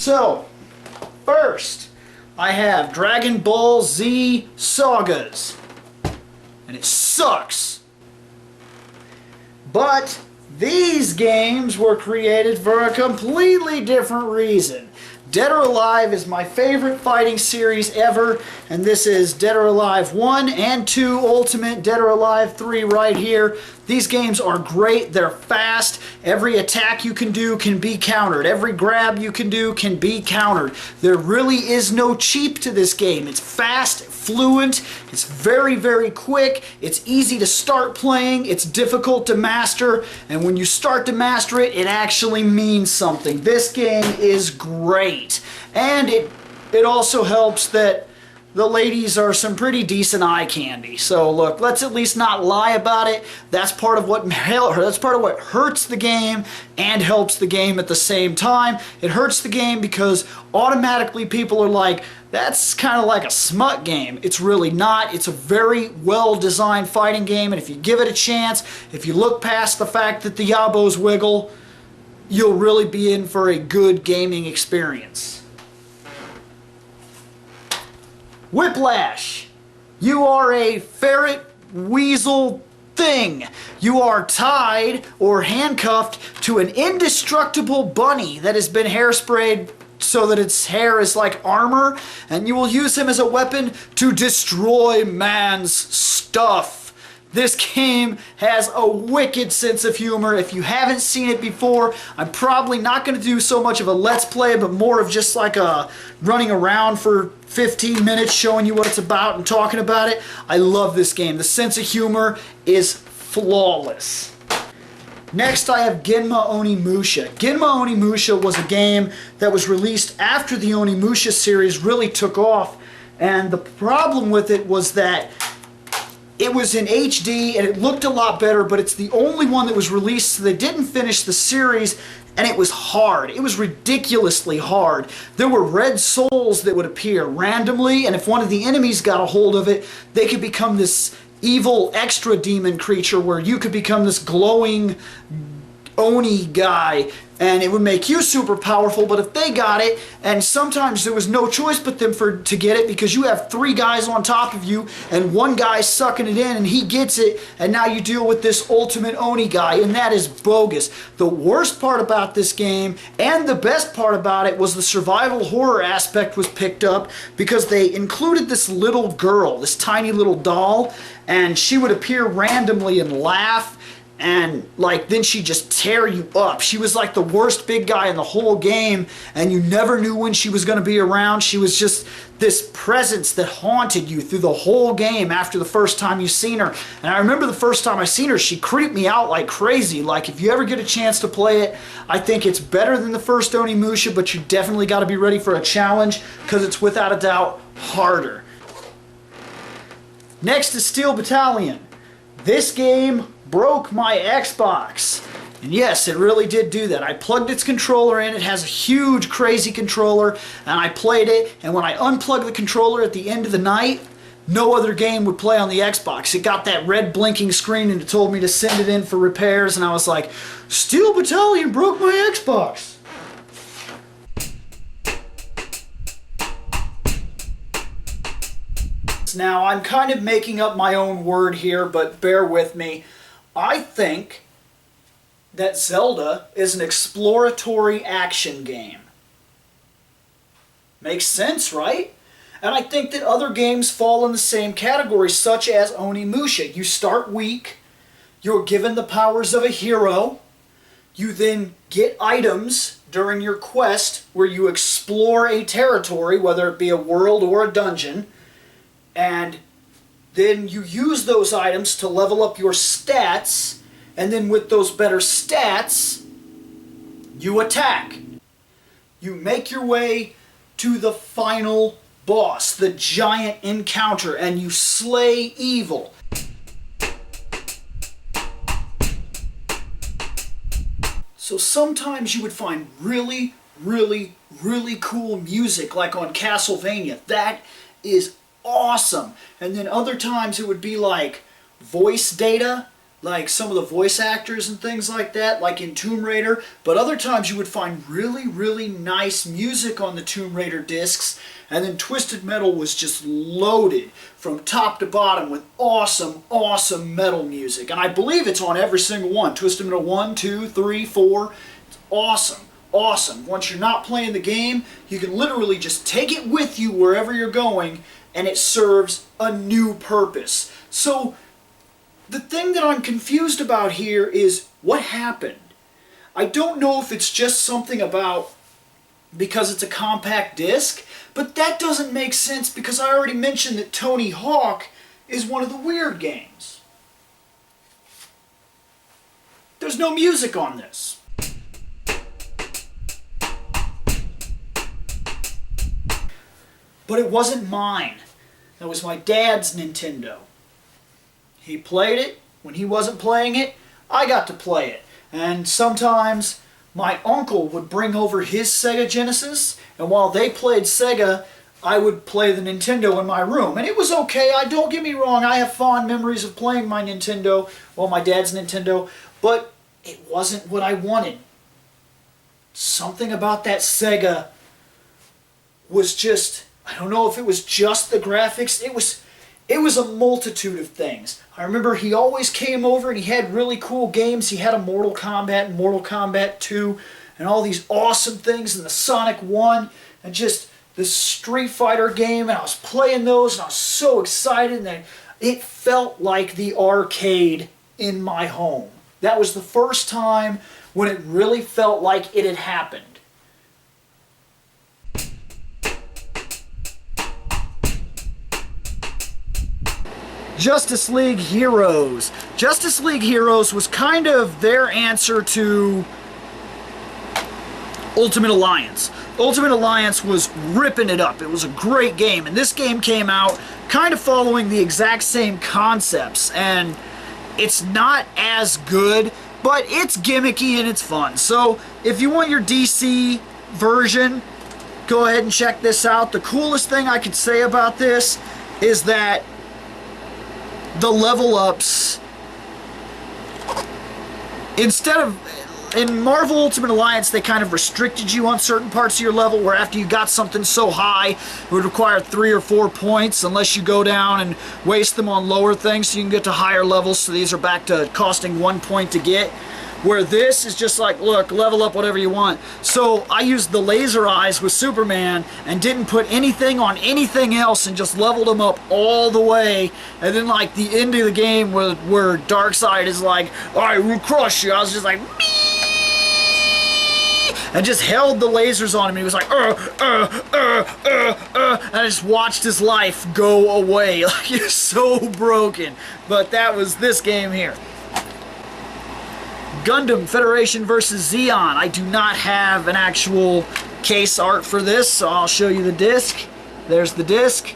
So, first, I have Dragon Ball Z Sagas. And it sucks. But these games were created for a completely different reason. Dead or Alive is my favorite fighting series ever, and this is Dead or Alive 1 and 2 Ultimate, Dead or Alive 3 right here. These games are great, they're fast, every attack you can do can be countered, every grab you can do can be countered. There really is no cheap to this game. It's fast, fluent, it's very, very quick, it's easy to start playing, it's difficult to master, and when you start to master it, it actually means something. This game is great. And it also helps that the ladies are some pretty decent eye candy. So look, let's at least not lie about it. That's part of what hurts the game and helps the game at the same time. It hurts the game because automatically people are like, that's kind of like a smut game. It's really not. It's a very well-designed fighting game, and if you give it a chance, if you look past the fact that the yabos wiggle, you'll really be in for a good gaming experience. Whiplash. You are a ferret weasel thing. You are tied or handcuffed to an indestructible bunny that has been hairsprayed so that its hair is like armor, and you will use him as a weapon to destroy man's stuff. This game has a wicked sense of humor. If you haven't seen it before, I'm probably not going to do so much of a let's play, but more of just like a running around for 15 minutes showing you what it's about and talking about it. I love this game. The sense of humor is flawless. Next, I have Genma Onimusha. Genma Onimusha was a game that was released after the Onimusha series really took off, and the problem with it was that it was in HD and it looked a lot better, but it's the only one that was released, so they didn't finish the series, and it was hard. It was ridiculously hard. There were red souls that would appear randomly, and if one of the enemies got a hold of it, they could become this evil extra demon creature where you could become this glowing Oni guy, and it would make you super powerful. But if they got it, and sometimes there was no choice but them to get it, because you have 3 guys on top of you and one guy sucking it in and he gets it, and now you deal with this ultimate Oni guy, and that is bogus. The worst part about this game, and the best part about it, was the survival horror aspect was picked up, because they included this little girl, this tiny little doll, and she would appear randomly and laugh, and like then she'd just tear you up. She was like the worst big guy in the whole game, and you never knew when she was going to be around. She was just this presence that haunted you through the whole game after the first time you seen her. And I remember the first time I seen her, she creeped me out like crazy. Like, if you ever get a chance to play it, I think it's better than the first Onimusha, but you definitely got to be ready for a challenge, because it's without a doubt harder. Next is Steel Battalion. This game broke my Xbox. And yes, it really did do that. I plugged its controller in. It has a huge, crazy controller, and I played it, and when I unplugged the controller at the end of the night, no other game would play on the Xbox. It got that red blinking screen, and it told me to send it in for repairs, and I was like, Steel Battalion broke my Xbox. Now, I'm kind of making up my own word here, but bear with me. I think that Zelda is an exploratory action game. Makes sense, right? And I think that other games fall in the same category, such as Onimusha. You start weak, you're given the powers of a hero, you then get items during your quest where you explore a territory, whether it be a world or a dungeon, and then you use those items to level up your stats, and then with those better stats, you attack. You make your way to the final boss, the giant encounter, and you slay evil. So sometimes you would find really, really, really cool music, like on Castlevania. That is awesome. And then other times it would be like voice data like some of the voice actors and things like that, like in Tomb Raider, but other times you would find really, really nice music on the Tomb Raider discs, and then Twisted Metal was just loaded from top to bottom with awesome, awesome metal music. And I believe it's on every single one. Twisted Metal 1, 2, 3, 4. It's awesome, awesome. Once you're not playing the game, you can literally just take it with you wherever you're going, and it serves a new purpose. So the thing that I'm confused about here is what happened. I don't know if it's just something about because it's a compact disc, but that doesn't make sense because I already mentioned that Tony Hawk is one of the weird games. There's no music on this. But it wasn't mine. That was my dad's Nintendo. He played it. When he wasn't playing it, I got to play it. And sometimes my uncle would bring over his Sega Genesis, and while they played Sega, I would play the Nintendo in my room. And it was okay. Don't get me wrong, I have fond memories of playing my Nintendo, well, my dad's Nintendo, but it wasn't what I wanted. Something about that Sega was just, I don't know if it was just the graphics. It was a multitude of things. I remember he always came over and he had really cool games. He had a Mortal Kombat and Mortal Kombat 2 and all these awesome things and the Sonic 1 and just the Street Fighter game, and I was playing those and I was so excited, and it felt like the arcade in my home. That was the first time when it really felt like it had happened. Justice League Heroes. Justice League Heroes was kind of their answer to Ultimate Alliance. Ultimate Alliance was ripping it up. It was a great game, and this game came out kind of following the exact same concepts, and it's not as good, but it's gimmicky and it's fun. So if you want your DC version, go ahead and check this out. The coolest thing I could say about this is that the level ups, instead of in Marvel Ultimate Alliance, they kind of restricted you on certain parts of your level, where after you got something so high, it would require 3 or 4 points unless you go down and waste them on lower things so you can get to higher levels. So these are back to costing 1 point to get. Where this is just like, look, level up whatever you want. So I used the laser eyes with Superman and didn't put anything on anything else and just leveled them up all the way. And then like the end of the game where Darkseid is like, I will crush you, I was just like, me, and just held the lasers on him, and he was like, and I just watched his life go away. Like, he was so broken. But that was this game here. Gundam Federation vs. Zeon. I do not have an actual case art for this, so I'll show you the disc. There's the disc.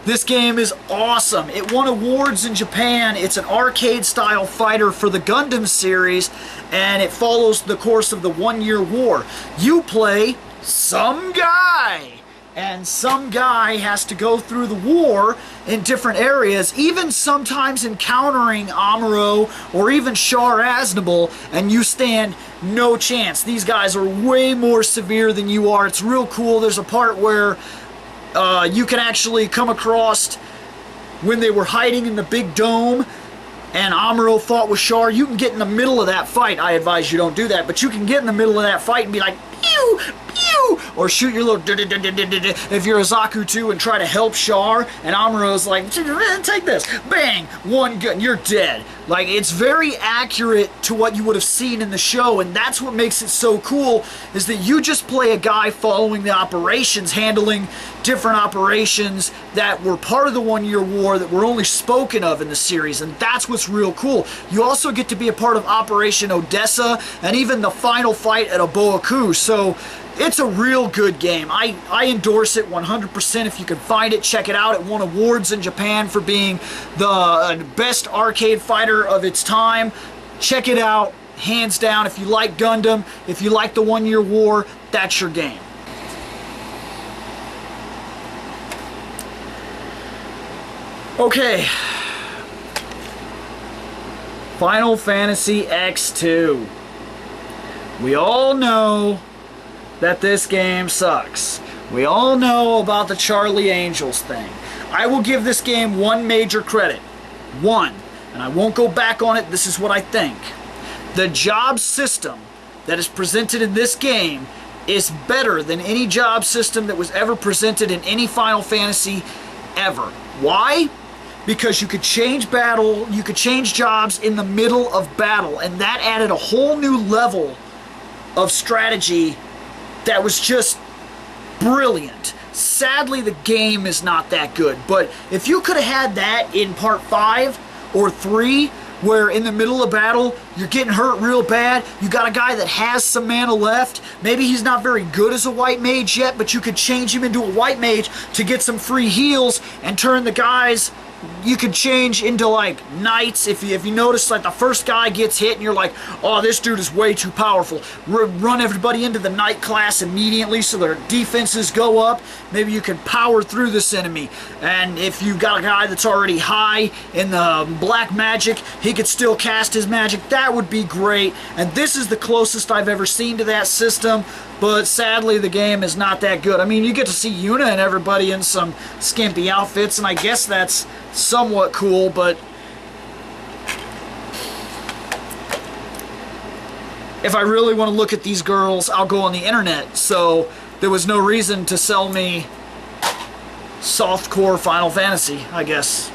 This game is awesome. It won awards in Japan. It's an arcade-style fighter for the Gundam series, and it follows the course of the 1-year war. You play some guy, and some guy has to go through the war in different areas, even sometimes encountering Amuro or even Char Aznable, and you stand no chance. These guys are way more severe than you are. It's real cool. There's a part where you can actually come across when they were hiding in the big dome and Amuro fought with Char. You can get in the middle of that fight. I advise you don't do that, but you can get in the middle of that fight and be like, pew, pew, or shoot your little if you're a Zaku too and try to help Char, and Amuro's like, take this, bang, one gun, you're dead. Like, it's very accurate to what you would have seen in the show, and that's what makes it so cool, is that you just play a guy following the operations, handling different operations that were part of the 1-year war that were only spoken of in the series, and that's what's real cool. You also get to be a part of Operation Odessa and even the final fight at Oboaku, so it's a real good game. I endorse it 100%. If you can find it, check it out. It won awards in Japan for being the best arcade fighter of its time. Check it out, hands down. If you like Gundam, if you like the 1-year war, that's your game. Okay. Final Fantasy X2. We all know that this game sucks. We all know about the Charlie Angels thing. I will give this game one major credit. One. And I won't go back on it. This is what I think. The job system that is presented in this game is better than any job system that was ever presented in any Final Fantasy ever. Why? Because you could change jobs in the middle of battle, and that added a whole new level of strategy that was just brilliant. Sadly, the game is not that good, but if you could have had that in part 5 or 3, where in the middle of battle, you're getting hurt real bad, you got a guy that has some mana left, maybe he's not very good as a white mage yet, but you could change him into a white mage to get some free heals and turn the guys. You could change into like knights. If you notice, like the first guy gets hit and you're like, oh, this dude is way too powerful. Run everybody into the knight class immediately so their defenses go up. Maybe you can power through this enemy. And if you got a guy that's already high in the black magic, he could still cast his magic. That would be great. And this is the closest I've ever seen to that system. But sadly, the game is not that good. I mean, you get to see Yuna and everybody in some skimpy outfits, and I guess that's somewhat cool, but if I really want to look at these girls, I'll go on the internet. So there was no reason to sell me softcore Final Fantasy, I guess.